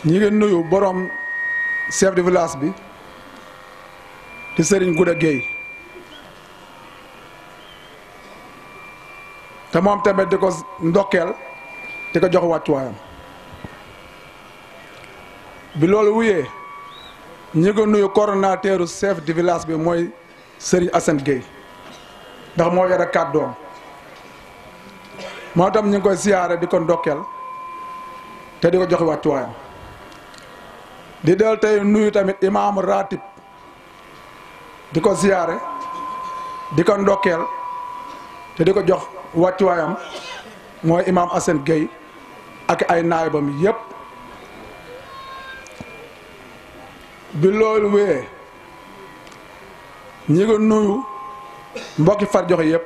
ñi ngi nuyu borom chef de village bi di Serigne Gouda Gueye te moom tamit di ko ndokkeel di ko jox wàccuwaayam bi loolu wuyee ñi ngi nuyu coordonnateur chef de village bi mooy Serigne Assane Gueye ndax moo yore kàddoom moo tam ñu ngi koy siyaare di ko ndokkeel te di ko jox wàccuwaayam di del tey nuyu tamit imam ratib di ko siyaare di ko ndokkeel te di ko jox wàccuwaayam mooy imam Assane Gueye ak ay naayibam yépp bi loolu wee ñi ngi nuyu mbokki Farjoxe yépp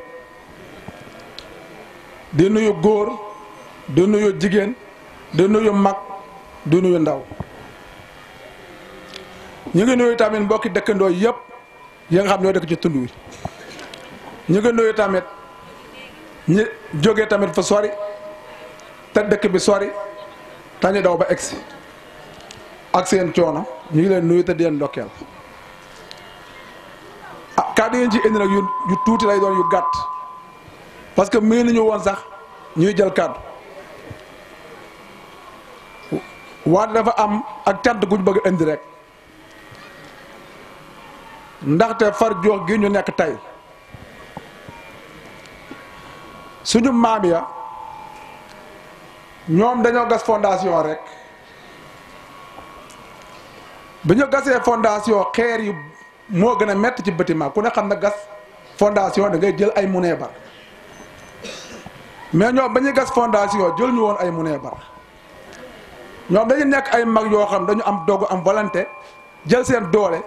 di nuyu góor di nuyu jigéen di nuyu mag di nuyu ndaw ñu ngi nuyu tamit mbokki dëkkandoo yépp yi nga xam ñoo dëkk ci tund wi ñu ngi nuyu tamit ñi jógee tamit fa sori te dëkk bi sori te ñu daw ba egsi ak seen coono ñu ngi leen nuyu te di leen ndokkeel ah kàddu yi ci indi nag yu tuuti lay doon yu gàtt parce que mii nañu woon sax ñuy jël kàddu waat dafa am ak cant guñ bëgg indi rek ndaxte Farjoxe gi ñu nekk tey suñu maam ya ñoom dañoo gas fondation rek bi ñu gasee fondation xeer yi moo gën a metti ci bâtiment ku ne xam na gas fondation da ngay jël ay munee bar mais ñoom ba ñuy gas fondation jël ñu woon ay munee bar ñoom dañu nekk ay mag yoo xam dañu am dogu am volonté jël seen doole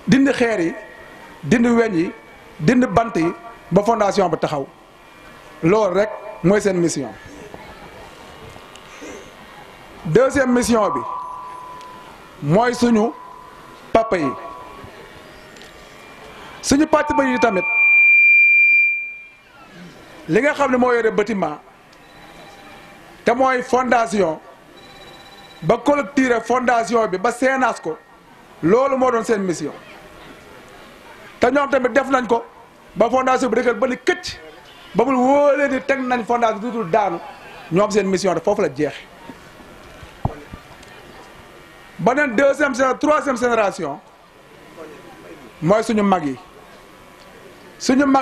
dindi xeer yi dindi weñ yi dindi bant yi ba fondation ba taxaw loolu rek mooy seen mission. deuxième mission bi mooy suñu papa yi suñu pàcc ba yi tamit li nga xam ne moo yore bâtiment te mooy fondation ba collecter fondation bi ba seenaas ko loolu moo doon seen mission te ñoom tamit def nañ ko ba fondation bi dëgër ba ni këcc ba mu wóolee ni teg nañ fondation bi dootul daanu ñoom seen mission de foofu la jeex ba neen deuxième troisième génération mooy suñu mag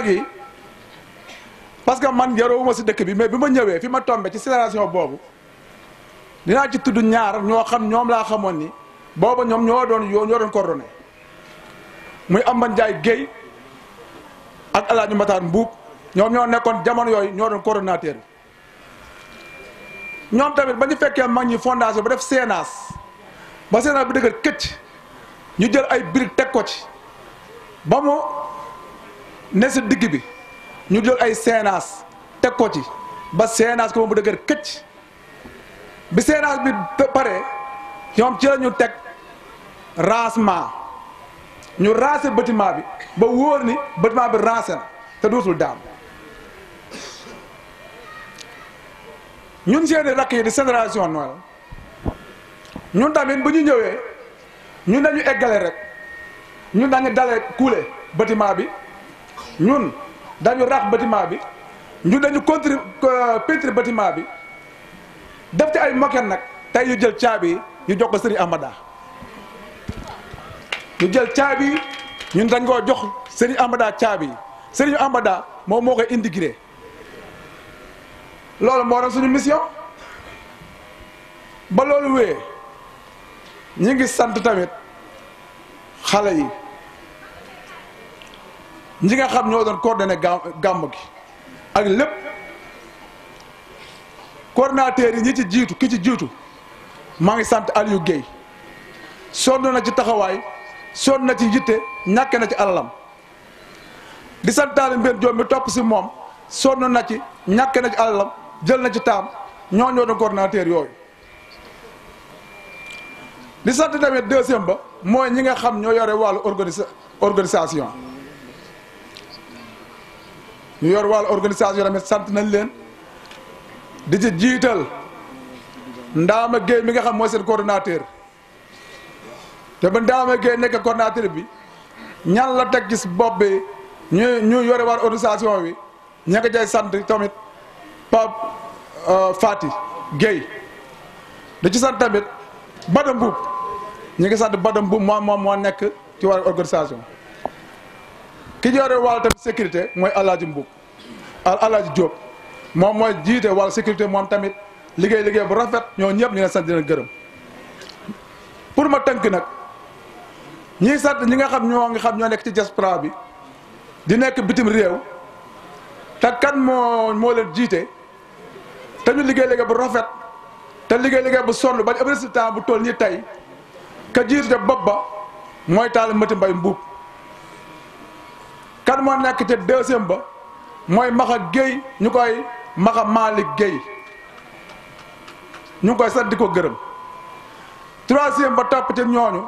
yi parce que man yaroowuma si dëkk bi mais bi ma ñëwee fi ma tombé ci génération boobu dinaa ci tudd ñaar ñoo xam ñoom laa xamoon ni booba ñoom ñoo doon coordonné muy Amba Ndiaye Guèye ak El Hadj Matar Mbuub ñoom ñoo nekkoon jamono yooyu ñoo doon coordonnateur bi ñoom tamit ba ñu fekkee mag ñi fondation ba def séenaas ba séenaas bi dëgër këcc ñu jël ay briques teg ko ci ba mu ne si digg bi ñu jël ay séenaas teg ko ci ba séenaas ko ba mu dëgër këcc bi séenaas bi pare ñoom ci la ñu teg rancement ñu rancé bâtiment bi ba wóor ni bâtiment bi rancé na te dootul daam ñun seeni rakk yi di génération Noël ñun tamit bu ñu ñëwee ñun dañu eggale rek ñun dañu dale kuule bâtiment bi ñun dañu rax bâtiment bi ñun dañu peinture bâtiment bi def ci ay moquette nag tey ñu jël caabi yi ñu jox ko Serigne Amada ñu jël caabi yi ñun dañ koo jox Serigne Amada caabi yi Serigne Amada moom moo koy intégré loolu moo doon suñu mission ba loolu wee ñi ngi sant tamit xale yi ñi nga xam ñoo doon coordonné gàmm gi ak lépp coordonnateur yi ñi ci jiitu ki ci jiitu maa ngi sant Aliou Guèye sonn na ci taxawaay sonn na ci yitte ñàkke na ci alalam di santaale mbir joom mi topp si moom sonn na ci ñàkke na ci alalam jël na ci taam ñoo doon coordonnateur yooyu di sant tamit deuxième ba mooy ñi nga xam ñoo yore wàllu organisation ñu yor wàllu organisation tamit sant nañ leen di ci jiital Ndaama Gueye mi nga xam mooy seen coordonnateur te ba Ndaama Gueye nekk coordonnateur bi ñan la teg gis bopp bi ñu yore war organisation bi ña nga jay sant tamit Pape Fati Gueye da ci sant tamit Bada Mbuub ñu ngi sant Bada Mbuub moom moo nekk ci war organisation ki yore wàllu tamit sécurité mooy Alaaji Mbuub Alaaji Diop moom mooy jiite wàllu sécurité moom tamit liggéey bu rafet ñoo ñëpp ñu leen sant dina gërëm pour ma tënk nag ñii sant ñi nga xam ñoo nekk ci diaspora bi di nekk bitim réew te kan moo leen jiite te ñu liggéey bu rafet te liggéey bu sonn ba am résultat bu toll nii tey ka jiite te bopp ba mooy Talla Mati Mbay Mbuub kan moo nekk ca deuxième ba mooy Maxa Gueye ñu koy Maxa Malick Gueye ñu ngi koy sant di ko gërëm troisième ba topp ci ñooñu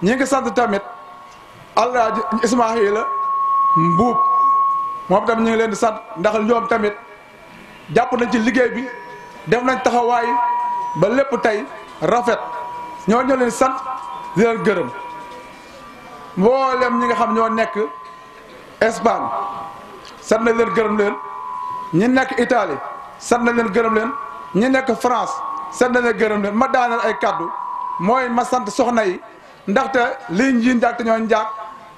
ñi ngi sant tamit Alaaji Ismaahila Mbuub moom tamit ñu ngi leen di sant ndax ñoom tamit jàpp nañ ci liggéey bi def nañ taxawaay ba lépp tey rafet ñoo leen sant di leen gërëm mboolem ñi nga xam ñoo nekk Espagne sant nañ leen gërëm leen ñi nekk Italie sant nañ leen gërëm leen ñi nekk France sant nañ leen gërëm leen ma daaneel ay kaddu mooy ma sant soxna yi ndaxte lii njiin njaag te ñoo njaag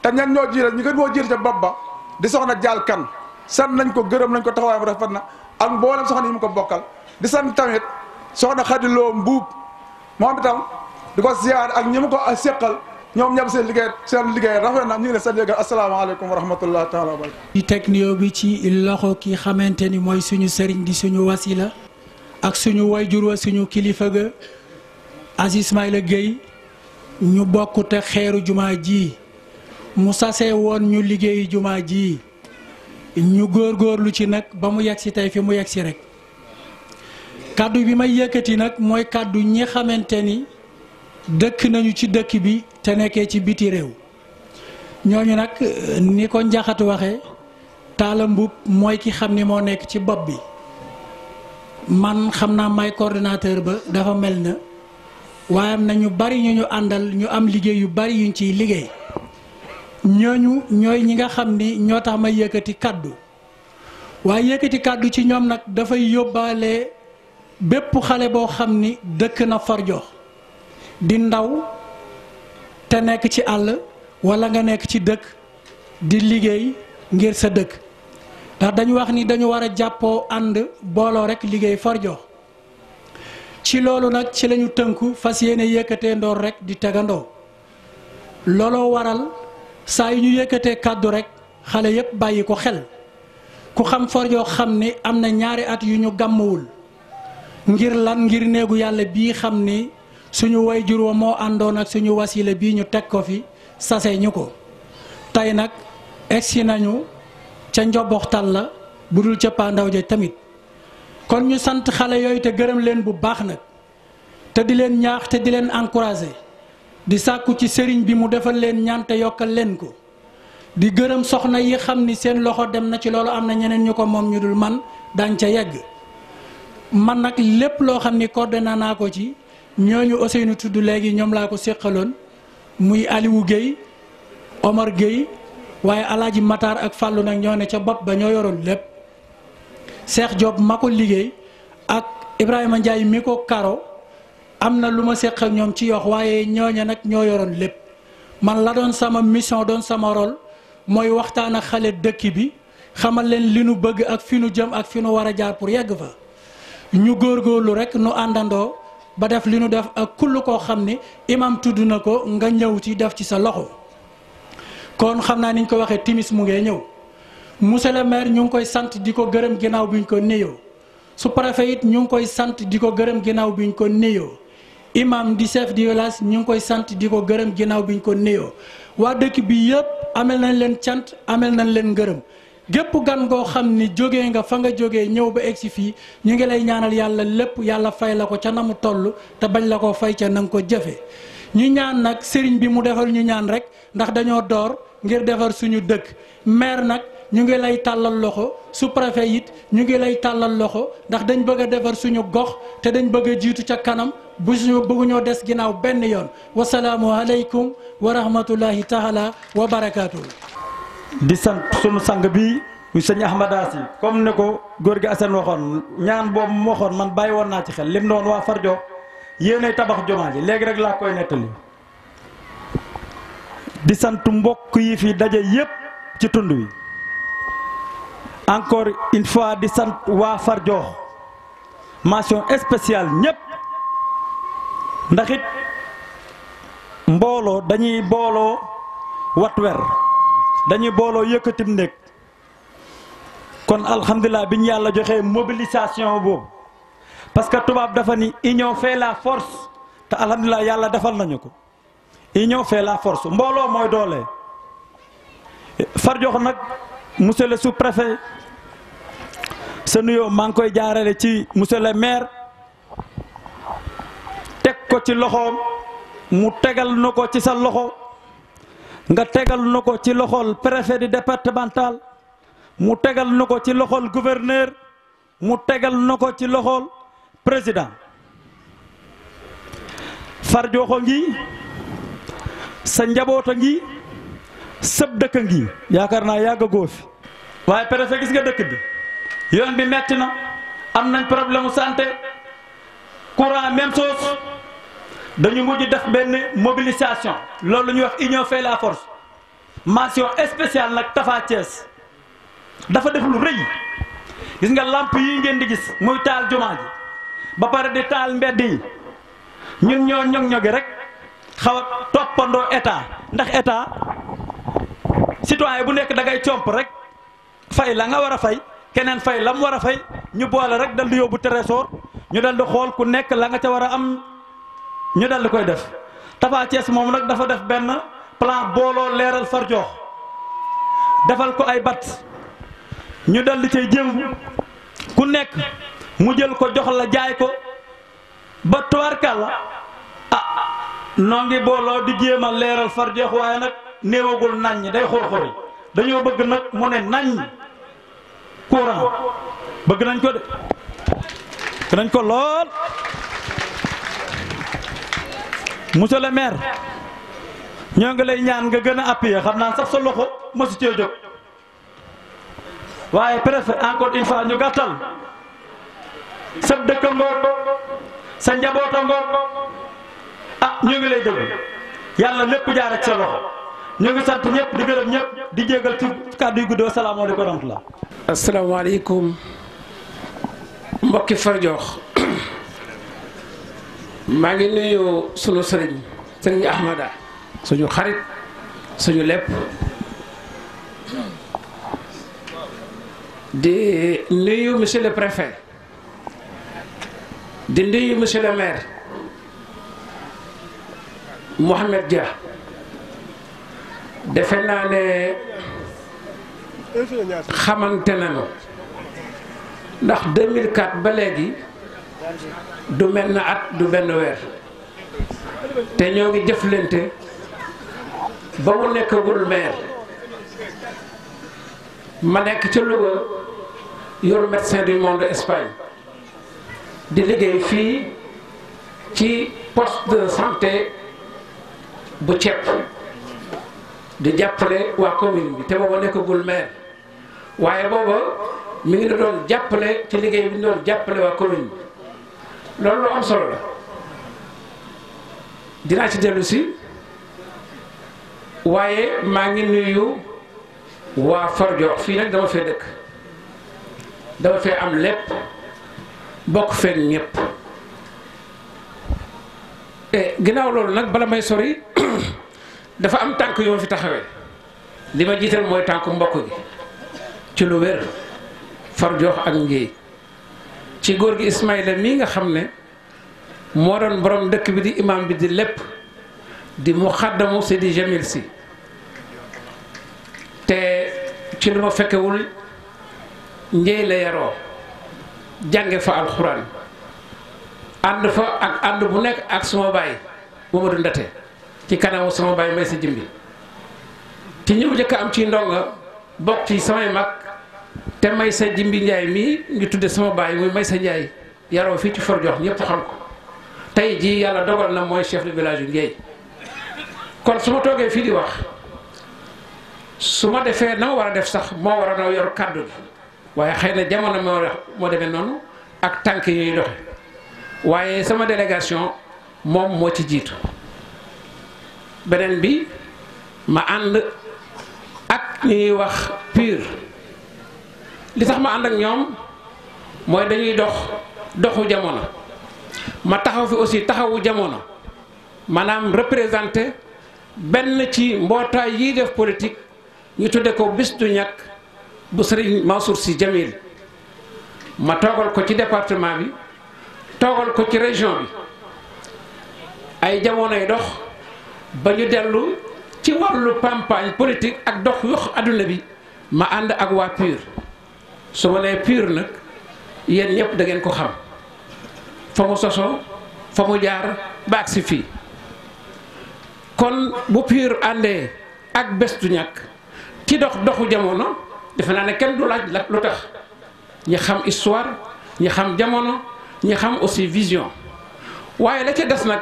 te ñan ñoo jiite ñu gën moo jiite ca bopp ba di soxna jaal kan sant nañ ko gërëm nañ ko taxawaay bu rafet na ak mboolem soxna yi mu ko bokkal di sant tamit soxna Xadiloo Mbuub moom itam di ko ziyaar ak ñi mu ko seqal ñoom ñëpp seen liggéey rafet na ñu ngi leen sant yégal asalaamaaleykum wa rahmatullahi taala wa barakatu di teg nuyoo bi ci loxo ki xamante ni mooy suñu sëriñ di suñu wasila ak suñu wayjur wa suñu kilifa ga Aziz Ismaïla Gueye ñu bokk te xeeru jumaa ji mu sase woon ñu liggéeyu jumaa ji ñu góorgóorlu ci nag ba mu yegg si tey fi mu yegg si rek kàddu bi may yëkkati nag mooy kàddu ñi xamante ni dëkk nañu ci dëkk bi te nekkee ci biti réew ñooñu nag ni ko njaxat waxe Talla Mbuub mooy ki xam ni moo nekk ci bopp bi man xam naa may coordonnateur ba dafa mel na waaye am na ñu bari ñu àndal ñu am liggéey yu bari yuñ ciy liggéey ñooñu ñooy ñi nga xam ni ñoo tax may yëkkati kàddu waaye yëkkati kàddu ci ñoom nag dafay yóbbaale bépp xale boo xam ni dëkk na Farjox di ndaw te nekk ci àll walla nga nekk ci dëkk di liggéey ngir sa dëkk ndax dañu wax ni dañu war a jàppoo ànd booloo rekk liggéey Farjox ci loolu nag ci lañu tënku fas yéene yëkkatee ndoor rekk di tegandoo looloo waral saa yu ñu yëkkatee kàddu rekk xale yépp bàyyi ko xel ku xam Farjox xam ni am na ñaari at yu ñu gàmmuwul ngir lan ngir néegu yàlla bii xam ni suñu wayjur wa moo àndoon ak suñu wasila bii ñu teg ko fi sase ñu ko tey nag egsi nañu ca njoboxtal la bu dul ca pandaw ja tamit kon ñu sant xale yooyu te gërëm leen bu baax nag te di leen ñaax te di leen encouragé di sàkku ci sëriñ bi mu defal leen ñaan te yokkal leen ko di gërëm soxna yi xam ni seen loxo dem na ci loolu am na ñeneen ñu ko moom ñu dul man daañ ca yegg man nag lépp loo xam ni coordonné naa ko ci ñooñu Ousseynou tudd léegi ñoom laa ko séqaloon muy Aliou Guèye Omar Guèye waaye Alaaji Matar ak Fàllu nag ñoo ne ca bopp ba ñoo yoroon lépp Cheikh Diop ma ko liggéey ak Ibrahima Ndiaye mi ko karo am na lu ma séq ak ñoom ci yox waaye ñooña nag ñoo yoroon lépp man la doon sama mission doon sama rôle mooy waxtaan ak xale dëkk bi xamal leen li nu bëgg ak fi nu jëm ak fi nu war a jaar pour yegg fa ñu góorgóorlu rek nu àndandoo ba def li nu def ak kull koo xam ni imam tudd na ko nga ñëw ci def ci sa loxo kon xam naa niñ ko waxee timis mu ngee ñëw monsieur le maire ñu ngi koy sant di ko gërëm ginnaaw bi ñu ko nuyoo su préfet it ñu ngi koy sant di ko gërëm ginnaaw bi ñu ko nuyoo imam di chef du village ñu ngi koy sant di ko gërëm ginnaaw bi ñu ko nuyoo waa dëkk bi yëpp amel nañ leen cant amel nañ leen ngërëm gépp gan goo xam ni jógee nga fa nga jógee ñëw ba egsi fii ñu ngi lay ñaanal yàlla lépp yàlla fay la ko ca na mu toll te bañ la ko fay ca na nga ko jëfe ñu ñaan nag sëriñ bi mu defal ñu ñaan rek ndax dañoo door ngir defar suñu dëkk maire nag ñu ngi lay tàllal loxo sous-préfet it ñu ngi lay tàllal loxo ndax dañ bëgg a defar suñu gox te dañ bëgg a jiitu ca kanam bu suñu bëgguñoo des ginnaaw benn yoon wasalaamu aleykum wa rahmatullahi taala wa barakaatu. di sant sunu sang bi sëñ Ahmada Si comme ne ko góor gi Assane waxoon ñaan boobu mu waxoon man bàyyi woon naa ci xel lim doon waa Fardiokh yéenay tabax jumaa ji léegi rek laa koy nettali. di sant mbokk yi fi daje yépp ci tund wi encore une fois di sant waa Fardiokh mention spéciale ñépp ndax it mbooloo dañuy booloo wat wer dañuy booloo yëkkatim nekk kon alhamdulilah bi ñu yàlla joxee mobilisation boobu parce que tubaab dafa ni union fait la force te alhamdulilah yàlla defal nañu ko union fait la force mbooloo mooy doole. Fardiokh nag monsieur le sous-préfet sa nuyoo maa ngi koy jaarale ci monsieur le maire teg ko ci loxoom mu tegal na ko ci sa loxo nga tegal na ko ci loxol préfet du départemental mu tegal na ko ci loxol gouverneur mu tegal na ko ci loxol président. Fardiokh a ngi sa njaboot a ngi sëb dëkk ngi yaakaar naa yàgg góor fi waaye préfet gis nga dëkk bi yoon bi metti na am nañ problème santé courant même chose dañu mujj def benn mobilisation loolu ñuy wax union fait la force mention spéciale nag Tafa Thiès dafa def lu rëy gis nga lamp yi ngeen di gis muy taal jumaa ji ba pare di taal mbedd yi ñun ñoo ñog-ñogi rek xaw a toppandoo état ndax état citoyen bu nekk da ngay comp rek fay la nga war a fay keneen fay la mu war a fay ñu boole rek dal di yóbbu trésor ñu dal di xool ku nekk la nga ca war a am ñu dal di koy def Tafa Thiès moom nag dafa def benn plan booloo leeral Fardiokh defal ko ay bat ñu dal di cay jëngu ku nekk mu jël ko jox la jaay ko ba tubaarkàlla noo ngi booloo di jéem a leeral Fardiokh waaye nag néewagul naññ day xor-xori dañoo bëgg nag mu ne naññ courant bëgg nañ ko de bëgg nañ ko lool monsieur le maire ñoo ngi lay ñaan nga gën a appuyer xam naa sax sa loxo mosu cee jóg waaye préfet encore une fois ñu gàttal sa dëkk ngoog sa njaboota ngoog ñu ngi lay déglu yàlla lépp jaar ak sa loxo ñu ngi sant ñëpp di gërëm ñëpp di jégal ci kàddu yu guddoo asalaamaaleykum wa rahmatulah. asalaamaaleykum mbokki Fardiokh maa ngi nuyu sunu sëriñ Ahmada suñu xarit suñu lépp di nuyu monsieur le préfet di nuyu monsieur le maire Mohamed Dia defe naa ne xamante nañu ndax 2004 ba léegi du mel na at du benn weer te ñoo ngi jëflante ba mu nekkagul maire ma nekk ca Louga yor médecin du monde Espagne di liggéey fii ci poste de santé bu ceeb di jàppale waa commune bi te booba nekkagul maire waaye booba mi ngi doon jàppale ci liggéey bi ñu doon jàppale waa commune bi loolu lu am solo la dinaa ci dellu si waaye maa ngi nuyu waa Fardiokh fii nag dama fee dëkk dama fee am lépp bokk feek ñëpp ginnaaw loolu nag bala may sori dafa am tànk yoo fi taxawee li ma jiital mooy tànk mbokk gi ci lu wér Fardiokh ak Ngéy ci góor gi Ismaïla mii nga xam ne moo doon borom dëkk bi di imam bi di lépp di muxaddamu Seydi Jamil Si te ci lu ma fekkewul Ngéy la yaroo jànge fa alxuraan ànd fa ak ànd bu nekk ak suma baay Mamadou Ndate ci kanamu sama baay may sa jimbi ci ñëw jëkk am ci ndonga bokk ci samay mag te Maysa Jimbi Njaay mii ñu tudde sama baay muy Maysa Njaay yaroo fii ci Forjox ñëpp xam ko tey jii yàlla dogal na mooy chef de village yu Ngeey kon su ma toogee fii di wax su ma defee na ma war a def sax moo war a yor kàddu gi waaye xëy na jamono moo demee noonu ak tànk yi ñuy doxe waaye sama délégation moom moo ci jiitu beneen bi ma ànd ak ñuy wax PUR li tax ma ànd ak ñoom mooy dañuy doxu jamono ma taxaw fi aussi taxawu jamono maanaam représenté benn ci mbootaay yiy def politique ñu tudde ko bis du ñàkk bu Serigne Mansour Sy Djamil ma toogal ko ci département bi toogal ko ci région bi ay jamonoy dox ba ñu dellu ci wàllu campagne politique ak dox yox adduna bi ma ànd ak waa PUR su ma nee PUR nag yéen ñëpp da ngeen ko xam fa mu sosoo fa mu jaar ba agsi fii kon bu PUR àndee ak bés du ñàkk ci doxu jamono defe naa ne kenn du laaj lu tax ñi xam histoire ñi xam jamono ñi xam aussi vision waaye la ca des nag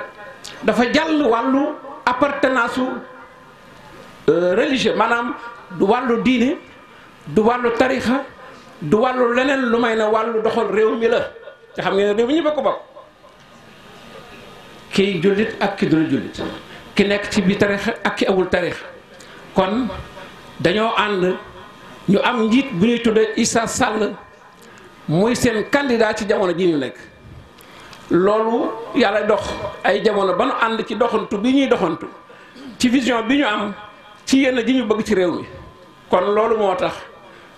dafa jàll wàllu appartenance religieux maanaam du wàllu diine du wàllu tarixa du wàllu leneen lu may ne wàllu doxal réew mi la te xam ngeen ne réew mi ñu bokk bokk kiy jullit ak ki dul jullit ki nekk ci bi tarixa ak ki amul tarixa kon dañoo ànd ñu am njiit bu ñuy tuddee Issa Sall muy seen candidat ci jamono ji ñu nekk loolu yàlla dox ay jamono ba nu ànd ci doxantu bi ñuy doxantu ci vision bi ñu am ci yenn ji ñu bëgg ci réew mi kon loolu moo tax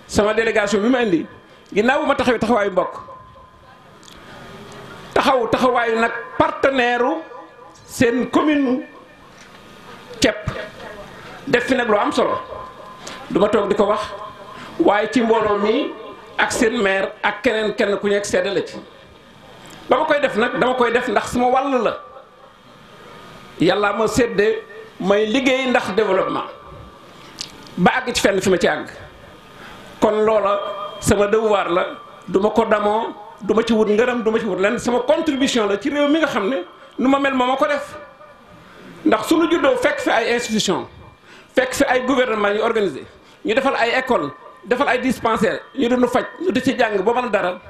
sama délégation bi ma indi ginnaaw bu ma taxawee taxawaayu mbokk taxawaayu nag partenaire seen commune cepp def fi nag lu am solo du ma toog di ko wax waaye ci mbooloo mi ak seen maire ak kenn ku nekk sedda la ci ba ma koy def nag dama koy def ndax sama wàll la yàlla ma séddee may liggéey ndax développement ba àgg ci fenn fi ma ci àgg kon loola sama devoir la du ma ko damoo du ma ci wut ngërëm du ma ci wut lenn sama contribution la ci réew mi nga xam ne nu ma mel moo ma ko def ndax suñu juddoo fekk fi ay institution fekk fi ay gouvernement yu organisé ñu defal ay école defal ay dispensaire ñu dunu faj ñu di ci jàng ba mën dara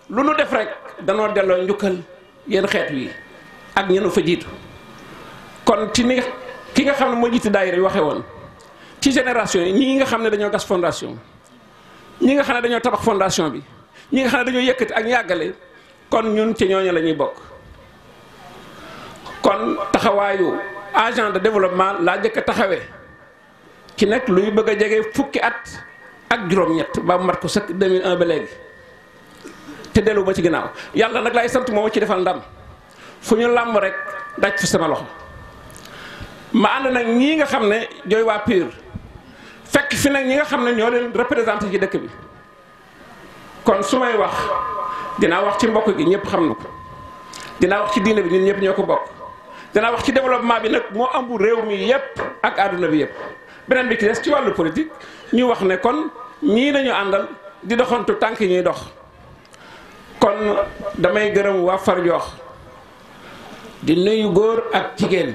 lu nu def rek danoo delloo njukkal yéen xeet wi ak ñenu fa jiitu kon ci ni ki nga xam ne moo jiite daayira yi waxee woon ci génération yi ñii nga xam ne dañoo gas fondation ñi nga xam ne dañoo tabax fondation bi ñi nga xam ne dañoo yëkkati ak ñàggale kon ñun ci ñooñu la ñuy bokk kon taxawaayu agent de développement laa jëkk a taxawee ci nag luy bëgg a jege fukki at ak juróom-ñett ba mu mat ko sëkk 2001 ba léegi te dellu ba ci ginnaaw yàlla nag laay sant moom ci defal ndam fu ñu làmb rek daj fi sama loxo ma ànd nag ñii nga xam ne jooy waa PUR fekk fi nag ñi nga xam ne ñoo leen représenté ci dëkk bi kon su may wax dinaa wax ci mbokk gi ñëpp xam na ko dinaa wax ci diine bi ñun ñëpp ñoo ko bokk dinaa wax ci développement bi nag moo ambu réew mi yëpp ak àdduna bi yëpp beneen bi ci des ci wàllu politique ñu wax ne kon ñii nañu àndal di doxantu tànk yi ñuy dox kon damay gërëm waa Farjoox di nuyu góor ak jigéen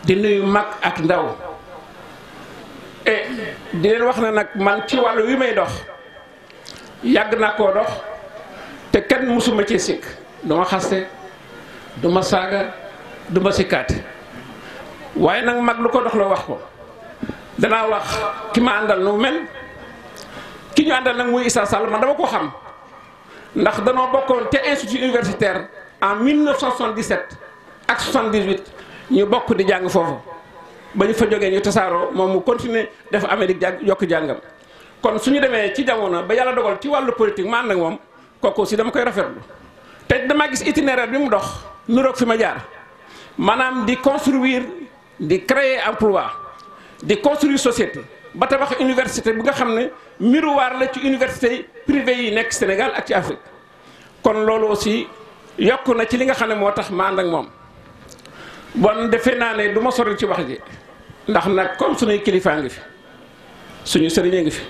di nuyu mag ak ndaw di leen wax ne nag man ci wàllu wi may dox yàgg naa koo dox te kenn mësuma ci sikk du ma xaste du ma saaga du ma sikkaati waaye nag mag lu ko dox la wax ko danaa wax ki ma àndal nu mel ki ñu àndal nag muy Issa Sall man dama ko xam ndax danoo bokkoon te institut universitaire en 1977 ak 78 ñu bokk di jàng foofu ba ñu fa jógee ñu tasaaroo moom mu continuer def Amérique yokk jàngam kon su ñu demee ci jamono ba yàlla dogal ci wàllu politique ma ànd ak moom kooku aussi dama koy rafetlu te damaa gis itinéraire bi mu dox nuroog fi ma jaar maanaam di construire di créer emploi di construire société ba tabax université bi nga xam ne miroir la ci université privé yi nekk Sénégal ak ci Afrique kon loolu aussi yokk na ci li nga xam ne moo tax ma ànd ak moom bon defe naa ne du ma sori ci wax ji ndax nag comme sunuy kilifaa ngi fi suñu sëriñ a ngi fi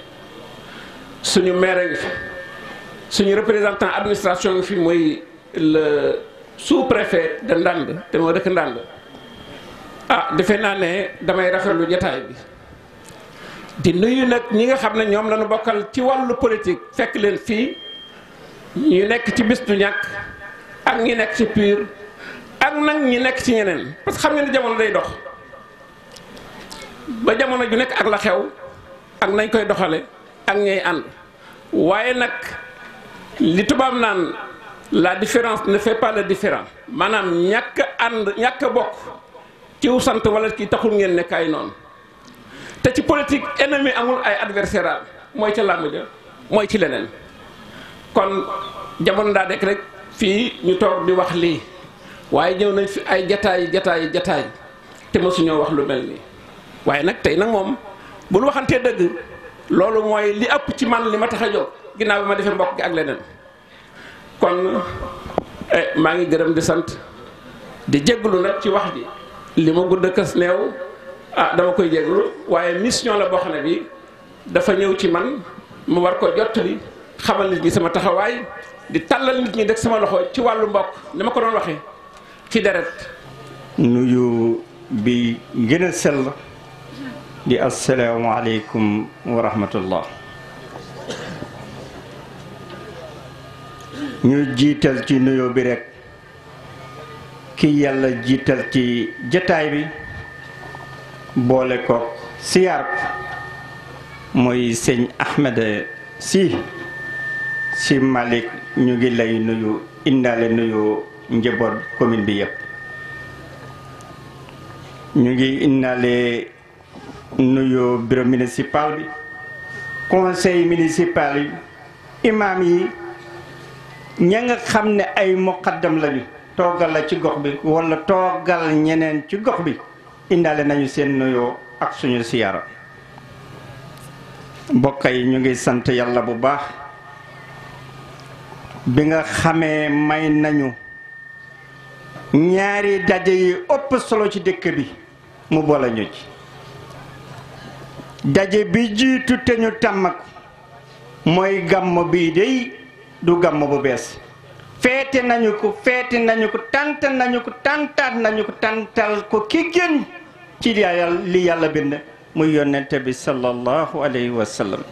suñu maire a ngi fi suñu représentant administration ngi fi muy le sous-préfet de Ndande te moo dëkk Ndande defe naa ne damay rafetlu jataay bi di nuyu nag ñi nga xam ne ñoom lañu bokkal ci wàllu politique fekk leen fii ñu nekk ci bis du ñàkk ak ñi nekk ci PUR ak nag ñi nekk ci ñeneen parce que xam ngeen ne jamono day dox ba jamono ju nekk ak la xew ak nañ koy doxale ak ñay ànd waaye nag li tubaab naan la différence ne fait pas le différent maanaam ñàkk ànd ñàkk bokk ciw sant wala kii taxul ngeen nekk ay noonu te ci politique ennemi amul ay adversaire mooy ca làmb ja mooy ci leneen kon jamono daa dekk rek fii ñu toog di wax lii waaye ñëw nañ fi ay jataay te mësuñoo wax lu mel nii waaye nag tey nag moom bu ñu waxantee dëgg loolu mooy li ëpp ci man li ma tax a jóg ginnaaw bi ma defee mbokk gi ak leneen kon maa ngi gërëm di sant di jégglu nag ci wax ji li ma gudd kës neew dama koy jégglu waaye mission la boo xam ne bi dafa ñëw ci man mu war ko jottali xamal nit ñi sama taxawaay di tàllal nit ñi deg sama loxo ci wàllu mbokk ni ma ko doon waxee ci deret nuyu bi gën a sell di asalaamaaleykum wa rahmatullah ñu jiital ci nuyoo bi rekk ki yàlla jiital ci jataay bi boole ko siyaar mooy sëñ Ahmed si Malick ñu ngi lay nuyu indaale nuyu njaboot commune bi yépp ñu ngi indaale nuyu bureau municipal bi conseil municipal yi imam yi ña nga xam ne ay muqaddam lañu toogal la ci gox bi wala toogal ñeneen ci gox bi indaale nañu seen nuyoo ak suñu siyaara mbokk yi ñu ngi sant yàlla bu baax bi nga xamee may nañu ñaari daje yi ëpp solo ci dëkk bi mu boole ñu ci daje bi jiitu te ñu tàmm ko mooy gàmmo bii dey du gàmmo bu bees feete nañu ko tantal nañu ko tantal ko ki gën ci li yàlla bind muy yonente bi sallallahu alayhi wa sallam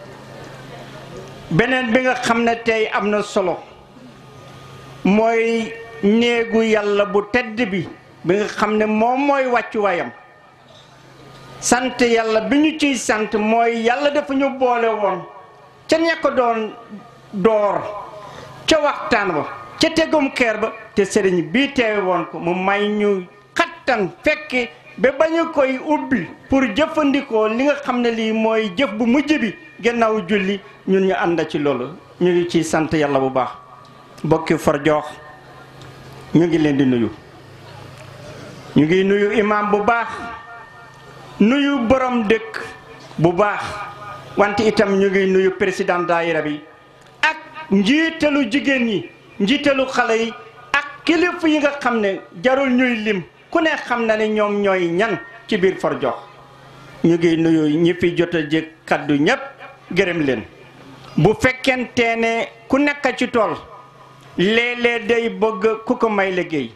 beneen bi nga xam ne tey am na solo mooy néegu yàlla bu tedd bi nga xam ne moom mooy wàccuwaayam sant yàlla bi ñu ciy sant mooy yàlla dafa ñu boole woon ca ña ko doon door ca waxtaan ba ca tegum keer ba te sëriñ bii teewe woon ko mu may ñu kattan fekki ba ba ñu koy ubbi pour jëfandikoo li nga xam ne lii mooy jëf bu mujj bi gannaaw julli ñun ñu ànd ci loolu ñu ngi ciy sant yàlla bu baax bokki Farjoox ñu ngi leen di nuyu ñu ngi nuyu imam bu baax nuyu borom dëkk bu baax wante itam ñu ngi nuyu président daayira bi ak njiitalu jigéen ñi njiitalu xale yi ak kilifa yi nga xam ne jarul ñuy lim ku ne xam na ne ñoom ñooy ñan ci biir Farjoox ñu ngi nuyu ñi fi jot a jëg kaddu ñépp gërëm leen bu fekkente ne ku nekk ci tool léeg-léeg day bëgg ku ko may liggéey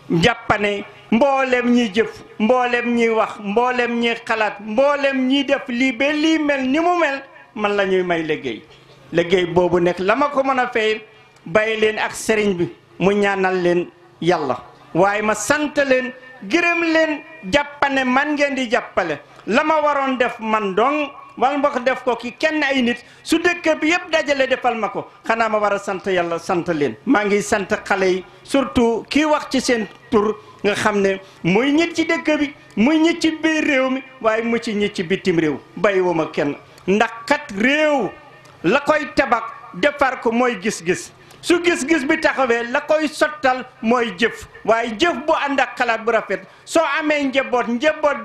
jàppane mboolem ñi jëf mboolem ñi wax mboolem ñi xalaat mboolem ñi def lii ba lii mel ni mu mel man la ñuy may liggéey boobu nekk la ma ko mën a fay bàyyi leen ak sëriñ bi mu ñaanal leen yàlla waaye ma sant leen gërëm leen jàppane man ngeen di jàppale la ma waroon def man dong wala ma ko def ko ki kenn ay nit su dëkk bi yëpp dajale defal ma ko xanaa ma war a sant yàlla sant leen maa ngi sant xale yi surtout kii wax ci seen tur nga xam ne muy ñit ci dëkk bi muy ñit ci biir réew mi waaye mu ci ñit ci bitim réew bàyyiwuma kenn ndax kat réew la koy tabax defar ko mooy gis-gis su gis-gis bi taxawee la koy sottal mooy jëf waaye jëf bu ànd ak xalaat bu rafet soo amee njaboot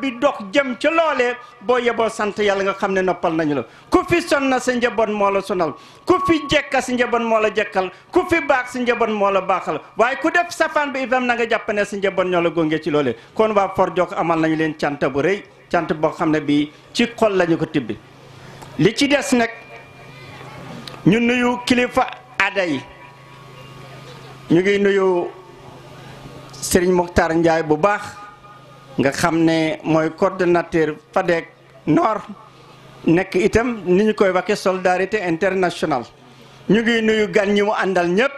bi dox jëm ca loolee boo yeboo sant yàlla nga xam ne noppal nañu la ku fi sonna sa njaboot moo la sonal ku fi jekka si njaboot moo la jekkal ku fi baax si njaboot moo la baaxal waaye ku def safaan bi itam na nga jàpp ne si njaboot ñoo la gunge ci loolee kon waa Farjoox amal nañu leen cant bu rëy cant boo xam ne bii ci xol lañu ko tibbi li ci des nag ñu nuyu kilifa aada yi ñu ngi nuyu Serigne Mokhtar Ndiaye bu baax nga xam ne mooy coordonnateur FADEC Nord nekk itam ni ñu koy waxee solidarité internationale ñu ngi nuyu gan ñi mu àndal ñëpp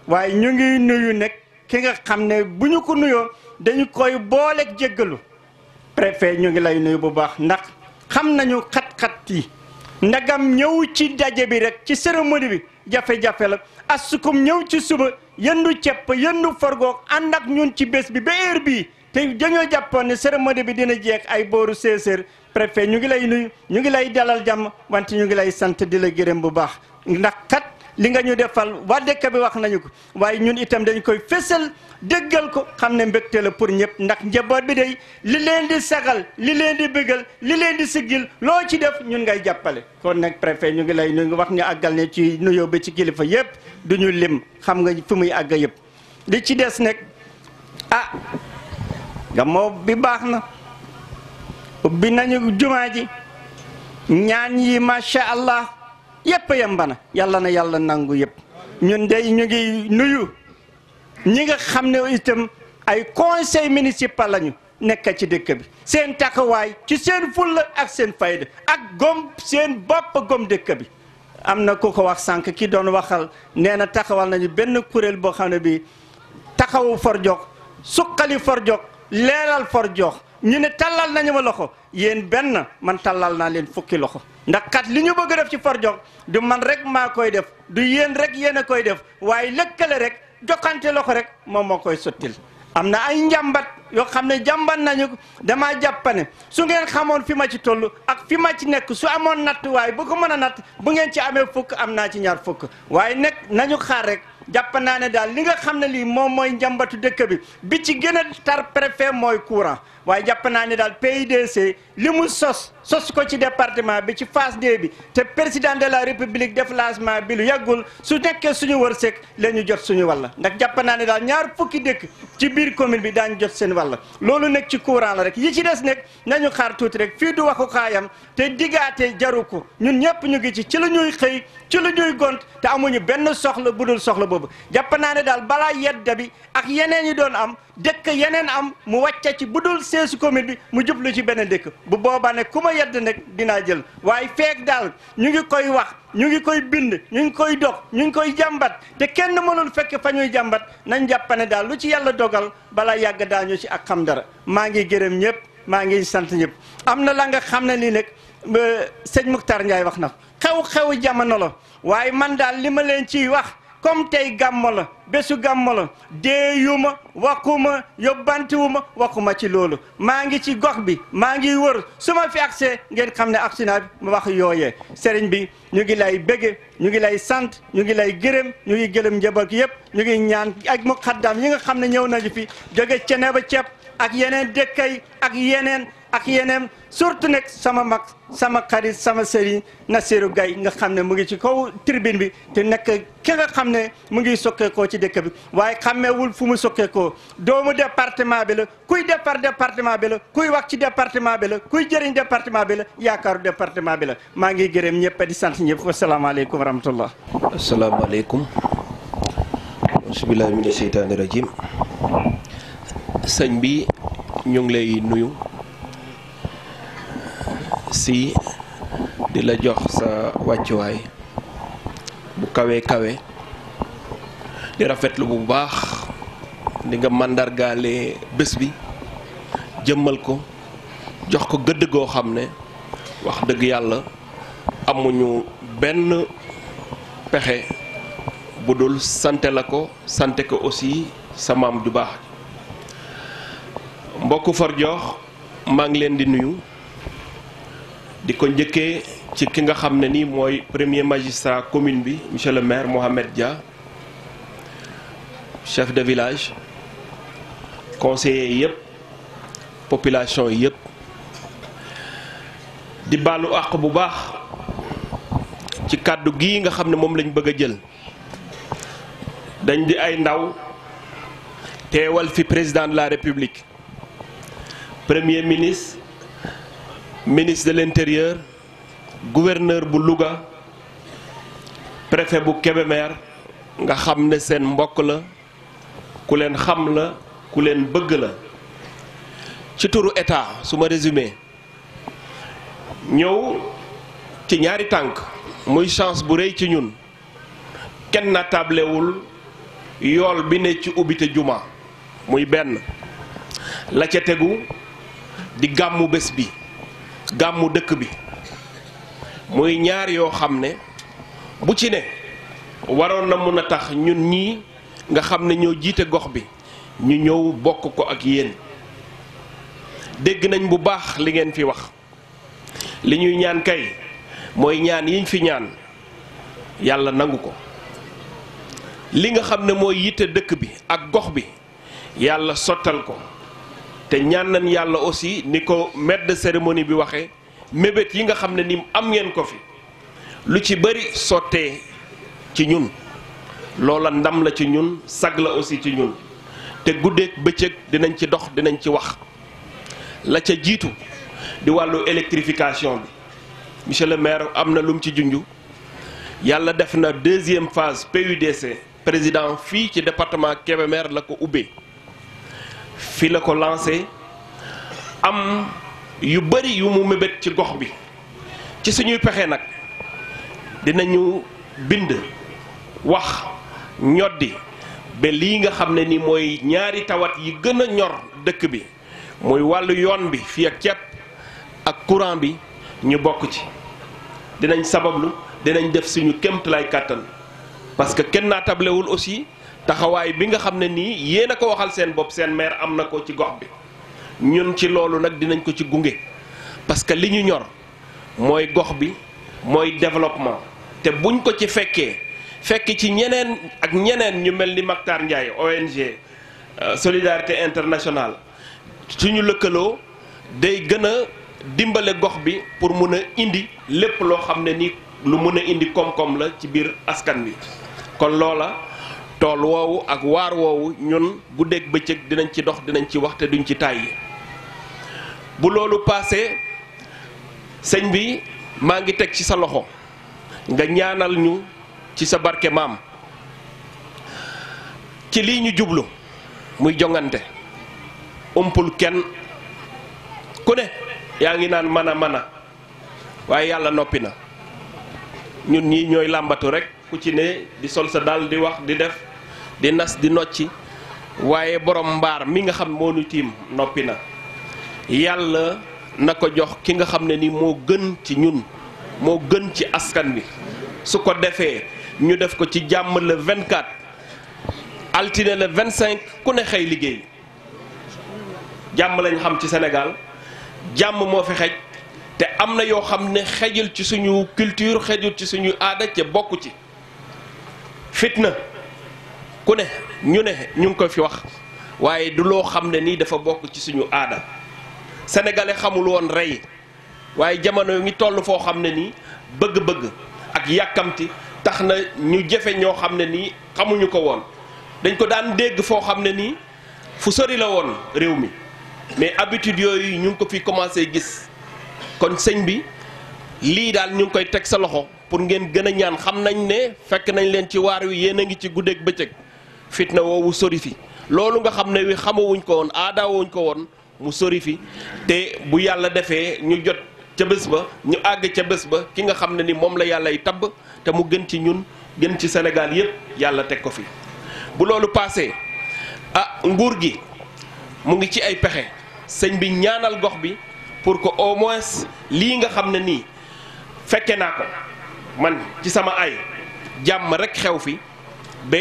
waaye ñu ngi nuyu nag ki nga xam ne bu ñu ko nuyoo dañu koy booleeg jéggalu préfet ñu ngi lay nuyu bu baax ndax xam nañu xat-xat yi ndagam ñëw ci daje bi rek ci cérémonie bi jafe-jafe la asukum ñëw ci suba yendu cepp yendu forgoog ànd ak ñun ci bés bi ba heure bii te dañoo jàppoon ne cérémonie bi dina jeex ay booru 16h préfet ñu ngi lay nuyu ñu ngi lay dalal jàmm wante ñu ngi lay sant di la gërëm bu baax ndax kat li nga ñu defal waa dëkk bi wax nañu ko waaye ñun itam dañ koy fésal déggal ko xam ne mbégte la pour ñëpp ndax njaboot bi day li leen di sagal li leen di bëggal li leen di siggil loo ci def ñun ngay jàppale kon nag préfet ñu ngi lay ñu ngi wax ñu àggal ne ci nuyoo bi ci kilifa yëpp du ñu lim xam nga fi muy àgg yëpp li ci des nag ah Gammo bi baax na ubbi nañu jumaa ji ñaan yi macha allah yëpp yembana yàlla na yàlla nangu yëpp ñun day ñu ngi nuyu ñi nga xam ne itam ay conseil municipal lañu nekk ci dëkk bi seen taxawaay ci seen fulla ak seen fayda ak gom seen bopp gom dëkk bi am na ku ko wax sànq ki doon waxal nee na taxawal nañu benn kuréel boo xam ne bi taxawu Forjok suqali Forjok leeral Forjok ñu ne tallal nañu ma loxo yéen benn man tallal naa leen fukki loxo ndax kat li ñu bëgg a def ci Forjok du man rek maa koy def du yéen rek yéen a koy def waaye lëkkale rek jokkante loxo rek moom moo koy sottil am na ay njàmbat yoo xam ne jàmbat nañu ko damaa jàppane su ngeen xamoon fi ma ci toll ak fi ma ci nekk su amoon natt waaye bu ko mën a natt bu ngeen ci amee fukk am naa ci ñaar fukk waaye nag nañu xaar rek jàpp naa ne daal li nga xam ne lii moom mooy njàmbatu dëkk bi ci gën a tar préfet mooy courant waaye jàpp naa ne daal PUDC li mu sos ko ci département bi ci phase 2 bi te président de la république déplacement bi lu yàggul su nekkee suñu wërsëg la ñu jot suñu walla ndax jàpp naa ne daal ñaar fukki dëkk ci biir commune bi daañu jot seen walla loolu nekk ci courant la rek yi ci des nekk nañu xaar tuuti rek fii du waxu xaayam te diggaate jaru ko ñun ñëpp ñu ngi ci la ñuy xëy ci la ñuy gont te amuñu benn soxla bu dul soxla boobu jàpp naa ne daal balaa yedda bi ak yeneen yi doon am dëkk yeneen am mu wàcca ci bu dul seesu commune bi mu jublu ci beneen dëkk bu boobaa ne ku ma yedd nag dinaa jël waaye feek daal ñu ngi koy wax ñu ngi koy bind ñu ngi koy dox ñu ngi koy jàmbat te kenn mënul fekk fa ñuy jàmbat nañ jàppane daal lu ci yàlla dogal balaa yàgg daañu ci ak xam dara maa ngi gërëm ñëpp maa ngi sant ñëpp am na la nga xam ne lii nag sëñ Mokhtar Ndiaye wax na xew-xew jamono la waaye man daal li ma leen ciy wax comme tey gàmmo la bésu gàmmo la deeyuma waxuma yóbbantiwuma waxuma ci loolu maa ngi ci gox bi maa ngi wër su ma fi accès ngeen xam ne accès naa ma wax yooyee sëriñ bi ñu ngi lay bëgge ñu ngi lay sant ñu ngi lay gërëm ñu ngi gërëm njaboot yëpp ñu ngi ñaan ak muqaddam yi nga xam ne ñëw nañu fi jóge Ceneba ceeb ak yeneen dëkkay ak yeneen surtout nag sama mag sama xarit sama sëriñ Nassirou Gaye nga xam ne mu ngi ci kaw tribune bi te nekk ki nga xam ne mu ngi sokkeekoo ci dëkk bi waaye xàmmeewul fu mu sokkeekoo doomu département bi la kuy defar département bi la kuy wax ci département bi la kuy jëriñ département bi la yaakaaru département bi la maa ngi gërëm ñëpp di sant ñëpp wasalaamaaleykum wa rahmatullah. asalaamaaleykum. bismillahi mina sheytaani rajim. sëñ bi ñu ngi lay nuyu. si di la jox sa wàccuwaay bu kawe di rafetlu bu baax di nga màndargaale bés bi jëmmal ko jox ko gëdd goo xam ne wax dëgg yàlla amuñu benn pexe bu dul sante la ko sante ko aussi sa maam ju baax mbokku Forjok maa ngi leen di nuyu di ko njëkkee ci ki nga xam ne ni mooy premier magistrat commune bi monsieur le maire Mohamed Dia chef de village conseillers yëpp population yëpp di baalu àq bu baax ci kàddu gii nga xam ne moom lañ bëgg a jël dañ di ay ndaw teewal fi président de la république premier ministre de l'intérieur gouverneur bu Louga préfet bu Kébémer nga xam ne seen mbokk la ku leen xam la ku leen bëgg la ci turu état su ma résumé ñëw ci ñaari tànk muy chance bu rëy ci ñun kenn na tablewul yool bi ne ci ubbite juma muy benn la ca tegu di gàmmu bés bi gàmmu dëkk bi muy ñaar yoo xam ne bu ci ne waroon na mën a tax ñun ñii nga xam ne ñoo jiite gox bi ñu ñëw bokk ko ak yéen dégg nañ bu baax li ngeen fi wax li ñuy ñaan kay mooy ñaan yiñ fi ñaan yàlla nangu ko li nga xam ne mooy yitte dëkk bi ak gox bi yàlla sottal ko te ñaan nañ yàlla aussi ni ko maître de cérémonie bi waxee mébét yi nga xam ne ni am ngeen ko fi lu ci bari sottee ci ñun loola ndam la ci ñun sag la aussi ci ñun te guddeeg bëccëg dinañ ci dox dinañ ci wax la ca jiitu di wàllu électrification bi monsieur le maire am na lum ci junju yàlla def na deuxième phase PUDC président fii ci département Kébémer la ko ubbee fii la ko lancé am yu bari yu mu mébét ci gox bi ci suñuy pexe nag dinañu bind wax ñoddi ba lii nga xam ne ni mooy ñaari tawat yi gën a ñor dëkk bi muy wàllu yoon bi fii ak ceeb ak courant bi ñu bokk ci dinañ sabablu dinañ def suñu kéemtalaay kàttan parce que kenn naa tablewul aussi taxawaay bi nga xam ne nii yéen a ko waxal seen bopp seen maire am na ko ci gox bi ñun ci loolu nag dinañ ko ci gunge parce que li ñu ñor mooy gox bi mooy développement te buñ ko ci fekkee fekk ci ñeneen ak ñeneen ñu mel ni Mactar Ndiaye ONG Solidarité Internationale suñu lëkkaloo day gën a dimbale gox bi pour mun a indi lépp loo xam ne ni lu mun a indi koom-koom la ci biir askan bi kon loola tool woowu ak waar woowu ñun guddeeg bëccëg dinañ ci dox dinañ ci wax te duñ ci tàyyi bu loolu paasee sëñ bi maa ngi teg ci sa loxo nga ñaanal ñu ci sa barke maam ci lii ñu jublu muy jongante umpul kenn ku ne yaa ngi naan mën a waaye yàlla noppi na ñun ñii ñooy làmbatu rek ku ci ne di sol sa dal di wax di def di nas di nocci waaye borom mbaar mi nga xam moo nu tiim noppi na yàlla na ko jox ki nga xam ne ni moo gën ci ñun moo gën ci askan bi su ko defee ñu def ko ci jàmm le 24 altine le 25 ku ne xëy liggéey jàmm lañ xam ci Sénégal jàmm moo fi xej te am na yoo xam ne xejul ci suñu culture xejul ci suñu aada ca bokk ci fitna ku ne ñu ngi ko fi wax waaye du loo xam ne nii dafa bokk ci suñu aada sénégalais xamul woon rey waaye jamono ngi toll foo xam ne nii bëgg-bëgg ak yàkkamti tax na ñu jafe ñoo xam ne nii xamuñu ko woon dañ ko daan dégg foo xam ne nii fu sori la woon réew mi mais habitude yooyu ñu ngi ko fi commencé gis kon sëñ bi lii daal ñu ngi koy teg sa loxo pour ngeen gën a ñaan xam nañ ne fekk nañ leen ci waar wi yéen a ngi ci guddeeg bëccëg fitna woowu sori fi loolu nga xam ne wi xamawuñ ko woon aadaawuñ ko woon mu sori fi te bu yàlla defee ñu jot ca bés ba ñu àgg ca bés ba ki nga xam ne ni moom la yàllay tabb te mu gën ci ñun gën ci Sénégal yépp yàlla teg ko fi bu loolu paasee nguur gi mu ngi ci ay pexe sëñ bi ñaanal gox bi pour que au moins lii nga xam ne nii fekke naa ko man ci sama ay jàmm rek xew fi ba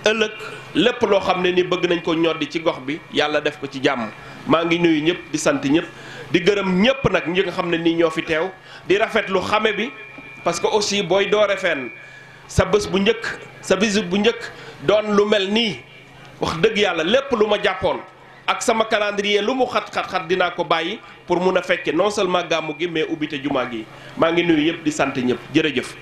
ëllëg lépp loo xam ne ni bëgg nañ ko ñoddi ci gox bi yàlla def ko ci jàmm maa ngi nuyu ñëpp di sant ñëpp di gërëm ñëpp nag ñi nga xam ne nii ñoo fi teew di rafetlu xame bi parce que aussi booy doore fenn sa bés bu njëkk sa visite bu njëkk doon lu mel nii wax dëgg yàlla lépp lu ma jàppoon ak sama calendrier lu mu xat dinaa ko bàyyi pour mun a fekke non seulement gàmmu gi mais ubbite jumaa gi maa ngi nuyu yëpp di sant ñëpp jërëjëf